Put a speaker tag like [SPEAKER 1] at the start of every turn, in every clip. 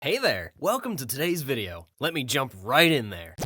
[SPEAKER 1] Hey there, welcome to today's video. Let me jump right in there.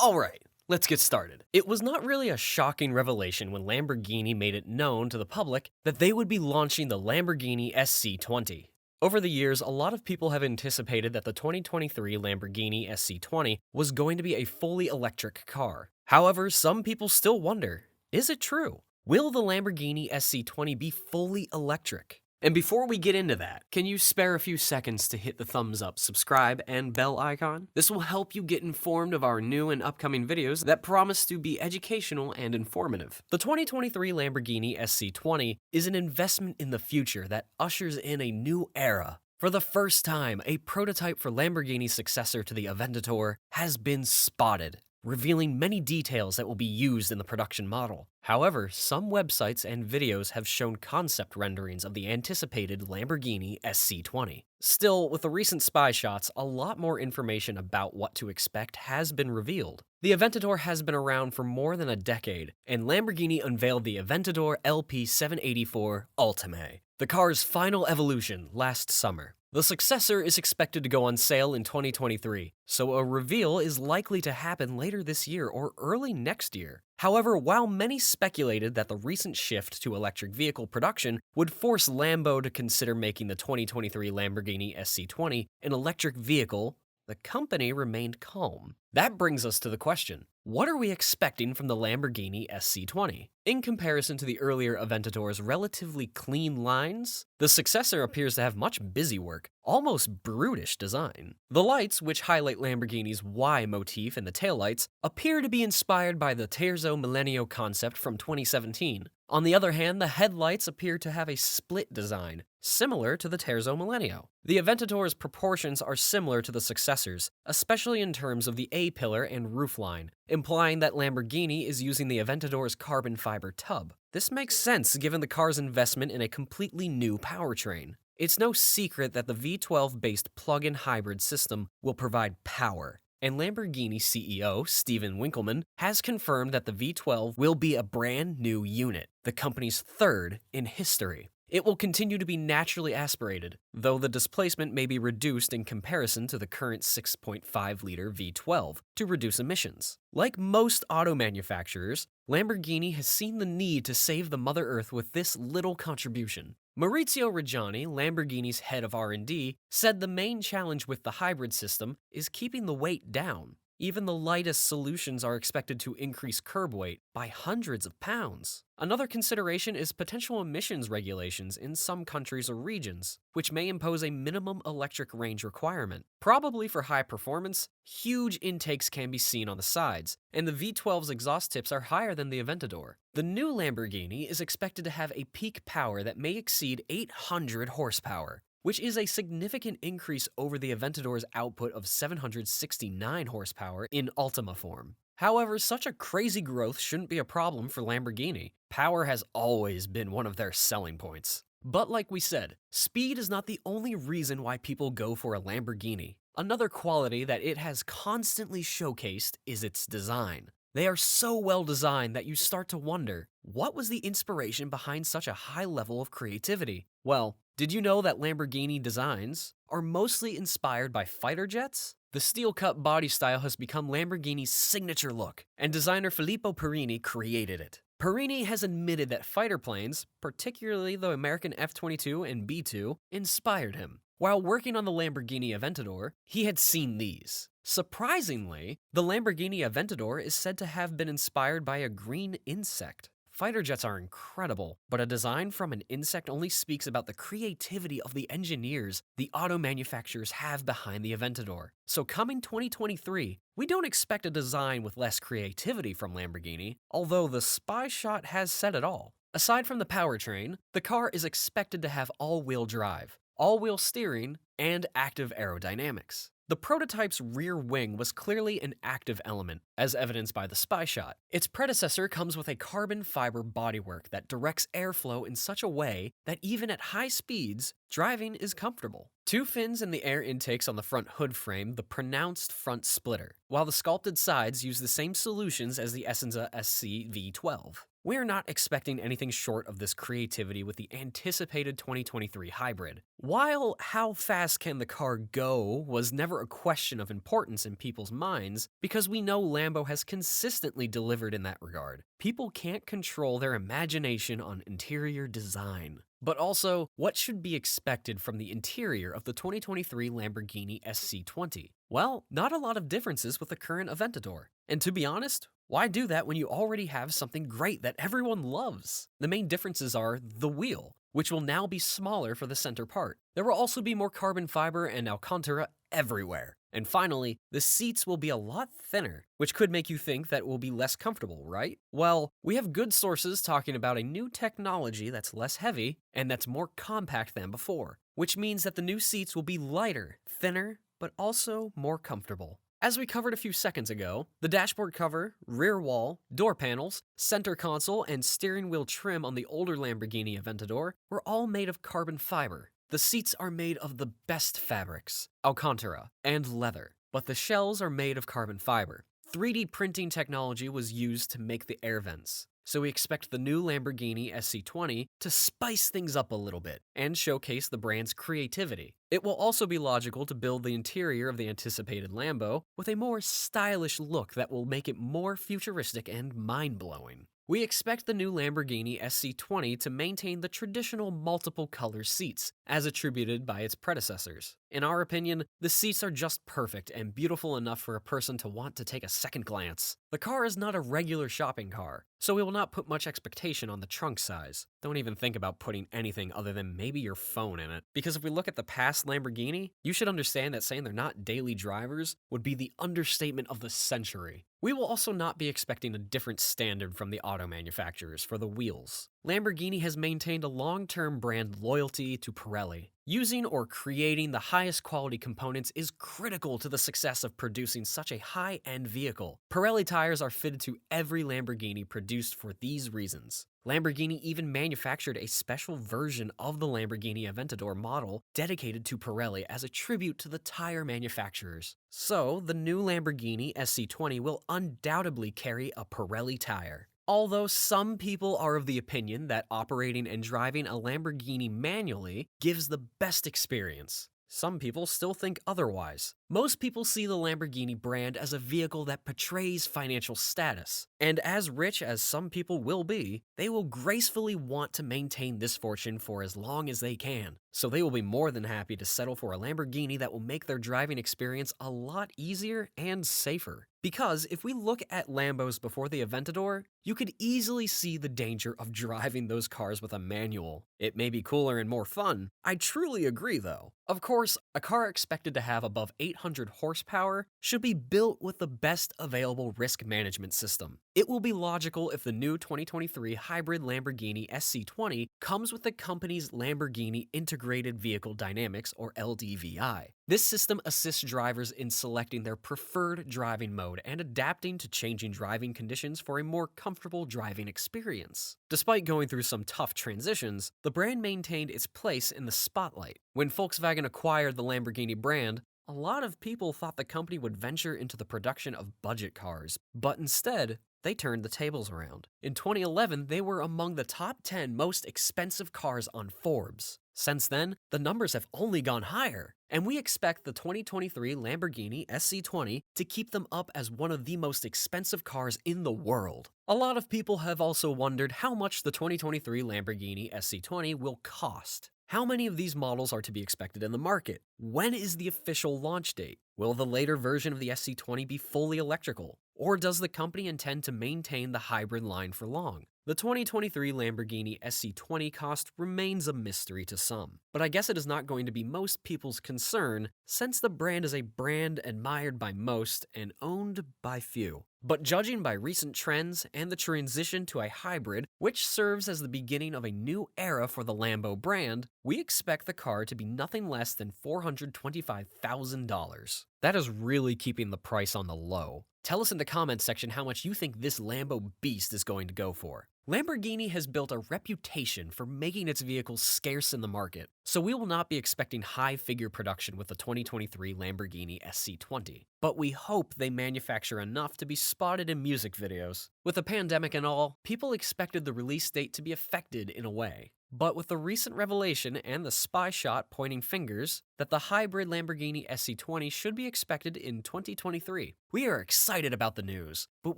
[SPEAKER 1] Alright, let's get started. It was not really a shocking revelation when Lamborghini made it known to the public that they would be launching the Lamborghini SC20. Over the years, a lot of people have anticipated that the 2023 Lamborghini SC20 was going to be a fully electric car. However, some people still wonder, is it true? Will the Lamborghini SC20 be fully electric? And before we get into that, can you spare a few seconds to hit the thumbs up, subscribe, and bell icon? This will help you get informed of our new and upcoming videos that promise to be educational and informative. The 2023 Lamborghini SC20 is an investment in the future that ushers in a new era. For the first time, a prototype for Lamborghini's successor to the Aventador has been spotted, revealing many details that will be used in the production model. However, some websites and videos have shown concept renderings of the anticipated Lamborghini SC20. Still, with the recent spy shots, a lot more information about what to expect has been revealed. The Aventador has been around for more than a decade, and Lamborghini unveiled the Aventador LP784 Ultime, the car's final evolution, last summer. The successor is expected to go on sale in 2023, so a reveal is likely to happen later this year or early next year. However, while many speculated that the recent shift to electric vehicle production would force Lambo to consider making the 2023 Lamborghini SC20 an electric vehicle, the company remained calm. That brings us to the question, what are we expecting from the Lamborghini SC20? In comparison to the earlier Aventador's relatively clean lines, the successor appears to have much busywork, almost brutish design. The lights, which highlight Lamborghini's Y motif in the taillights, appear to be inspired by the Terzo Millennio concept from 2017. On the other hand, the headlights appear to have a split design, similar to the Terzo Millennio. The Aventador's proportions are similar to the successor's, especially in terms of the A-pillar and roofline, implying that Lamborghini is using the Aventador's carbon fiber tub. This makes sense given the car's investment in a completely new powertrain. It's no secret that the V12-based plug-in hybrid system will provide power, and Lamborghini CEO Steven Winkelmann has confirmed that the V12 will be a brand new unit, the company's third in history. It will continue to be naturally aspirated, though the displacement may be reduced in comparison to the current 6.5-liter V12 to reduce emissions. Like most auto manufacturers, Lamborghini has seen the need to save the Mother Earth with this little contribution. Maurizio Reggiani, Lamborghini's head of R&D, said the main challenge with the hybrid system is keeping the weight down. Even the lightest solutions are expected to increase curb weight by hundreds of pounds. Another consideration is potential emissions regulations in some countries or regions, which may impose a minimum electric range requirement. Probably for high performance, huge intakes can be seen on the sides, and the V12's exhaust tips are higher than the Aventador. The new Lamborghini is expected to have a peak power that may exceed 800 horsepower, which is a significant increase over the Aventador's output of 769 horsepower in Ultima form. However, such a crazy growth shouldn't be a problem for Lamborghini. Power has always been one of their selling points. But like we said, speed is not the only reason why people go for a Lamborghini. Another quality that it has constantly showcased is its design. They are so well designed that you start to wonder, what was the inspiration behind such a high level of creativity? Well, did you know that Lamborghini designs are mostly inspired by fighter jets? The steel-cut body style has become Lamborghini's signature look, and designer Filippo Perini created it. Perini has admitted that fighter planes, particularly the American F-22 and B-2, inspired him. While working on the Lamborghini Aventador, he had seen these. Surprisingly, the Lamborghini Aventador is said to have been inspired by a green insect. Fighter jets are incredible, but a design from an insect only speaks about the creativity of the engineers the auto manufacturers have behind the Aventador. So coming 2023, we don't expect a design with less creativity from Lamborghini, although the spy shot has said it all. Aside from the powertrain, the car is expected to have all-wheel drive, all-wheel steering, and active aerodynamics. The prototype's rear wing was clearly an active element, as evidenced by the spy shot. Its predecessor comes with a carbon fiber bodywork that directs airflow in such a way that even at high speeds, driving is comfortable. Two fins in the air intakes on the front hood frame the pronounced front splitter, while the sculpted sides use the same solutions as the Essenza SC V12. we're not expecting anything short of this creativity with the anticipated 2023 hybrid. While how fast can the car go was never a question of importance in people's minds, because we know Lambo has consistently delivered in that regard. People can't control their imagination on interior design. But also, what should be expected from the interior of the 2023 Lamborghini SC20? Well, not a lot of differences with the current Aventador. And to be honest, why do that when you already have something great that everyone loves? The main differences are the wheel, which will now be smaller for the center part. There will also be more carbon fiber and Alcantara everywhere. And finally, the seats will be a lot thinner, which could make you think that it will be less comfortable, right? Well, we have good sources talking about a new technology that's less heavy and that's more compact than before, which means that the new seats will be lighter, thinner, but also more comfortable. As we covered a few seconds ago, the dashboard cover, rear wall, door panels, center console, and steering wheel trim on the older Lamborghini Aventador were all made of carbon fiber. The seats are made of the best fabrics, Alcantara, and leather, but the shells are made of carbon fiber. 3D printing technology was used to make the air vents, so we expect the new Lamborghini SC20 to spice things up a little bit and showcase the brand's creativity. It will also be logical to build the interior of the anticipated Lambo with a more stylish look that will make it more futuristic and mind-blowing. We expect the new Lamborghini SC20 to maintain the traditional multiple color seats, as attributed by its predecessors. In our opinion, the seats are just perfect and beautiful enough for a person to want to take a second glance. The car is not a regular shopping car, so we will not put much expectation on the trunk size. Don't even think about putting anything other than maybe your phone in it. Because if we look at the past Lamborghini, you should understand that saying they're not daily drivers would be the understatement of the century. We will also not be expecting a different standard from the auto manufacturers for the wheels. Lamborghini has maintained a long-term brand loyalty to Pirelli. Using or creating the highest quality components is critical to the success of producing such a high-end vehicle. Pirelli tires are fitted to every Lamborghini produced for these reasons. Lamborghini even manufactured a special version of the Lamborghini Aventador model dedicated to Pirelli as a tribute to the tire manufacturers. So, the new Lamborghini SC20 will undoubtedly carry a Pirelli tire. Although some people are of the opinion that operating and driving a Lamborghini manually gives the best experience, some people still think otherwise. Most people see the Lamborghini brand as a vehicle that portrays financial status, and as rich as some people will be, they will gracefully want to maintain this fortune for as long as they can. So they will be more than happy to settle for a Lamborghini that will make their driving experience a lot easier and safer. Because if we look at Lambos before the Aventador, you could easily see the danger of driving those cars with a manual. It may be cooler and more fun. I truly agree though. Of course, a car expected to have above 800 horsepower should be built with the best available risk management system. It will be logical if the new 2023 hybrid Lamborghini SC20 comes with the company's Lamborghini Integrated Vehicle Dynamics, or LDVI. This system assists drivers in selecting their preferred driving mode and adapting to changing driving conditions for a more comfortable driving experience. Despite going through some tough transitions, the brand maintained its place in the spotlight. When Volkswagen acquired the Lamborghini brand, a lot of people thought the company would venture into the production of budget cars, but instead, they turned the tables around. In 2011, they were among the top 10 most expensive cars on Forbes. Since then, the numbers have only gone higher, and we expect the 2023 Lamborghini SC20 to keep them up as one of the most expensive cars in the world. A lot of people have also wondered how much the 2023 Lamborghini SC20 will cost. How many of these models are to be expected in the market? When is the official launch date? Will the later version of the SC20 be fully electrical? Or does the company intend to maintain the hybrid line for long? The 2023 Lamborghini SC20 cost remains a mystery to some, but I guess it is not going to be most people's concern since the brand is a brand admired by most and owned by few. But judging by recent trends and the transition to a hybrid, which serves as the beginning of a new era for the Lambo brand, we expect the car to be nothing less than $425,000. That is really keeping the price on the low. Tell us in the comments section how much you think this Lambo beast is going to go for. Lamborghini has built a reputation for making its vehicles scarce in the market, so we will not be expecting high-figure production with the 2023 Lamborghini SC20. But we hope they manufacture enough to be spotted in music videos. With the pandemic and all, people expected the release date to be affected in a way. But with the recent revelation and the spy shot pointing fingers that the hybrid Lamborghini SC20 should be expected in 2023. We are excited about the news, but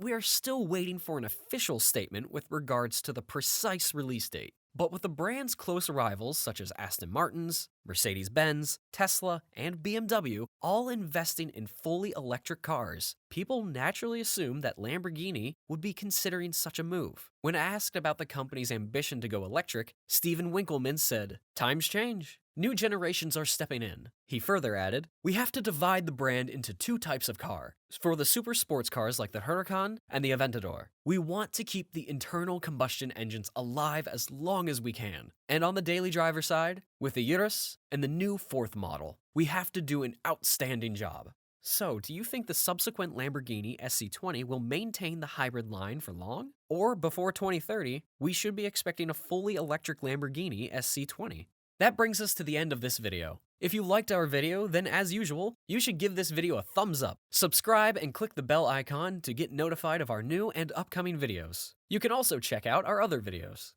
[SPEAKER 1] we are still waiting for an official statement with regards to the precise release date. But with the brand's close rivals such as Aston Martin's, Mercedes-Benz, Tesla, and BMW all investing in fully electric cars, people naturally assume that Lamborghini would be considering such a move. When asked about the company's ambition to go electric, Stephen Winkleman said, "Times change. New generations are stepping in." He further added, "We have to divide the brand into two types of car. For the super sports cars like the Huracan and the Aventador, we want to keep the internal combustion engines alive as long as we can. And on the daily driver side, with the Urus and the new fourth model, we have to do an outstanding job." So, do you think the subsequent Lamborghini SC20 will maintain the hybrid line for long? Or before 2030, we should be expecting a fully electric Lamborghini SC20? That brings us to the end of this video. If you liked our video, then as usual, you should give this video a thumbs up, subscribe, and click the bell icon to get notified of our new and upcoming videos. You can also check out our other videos.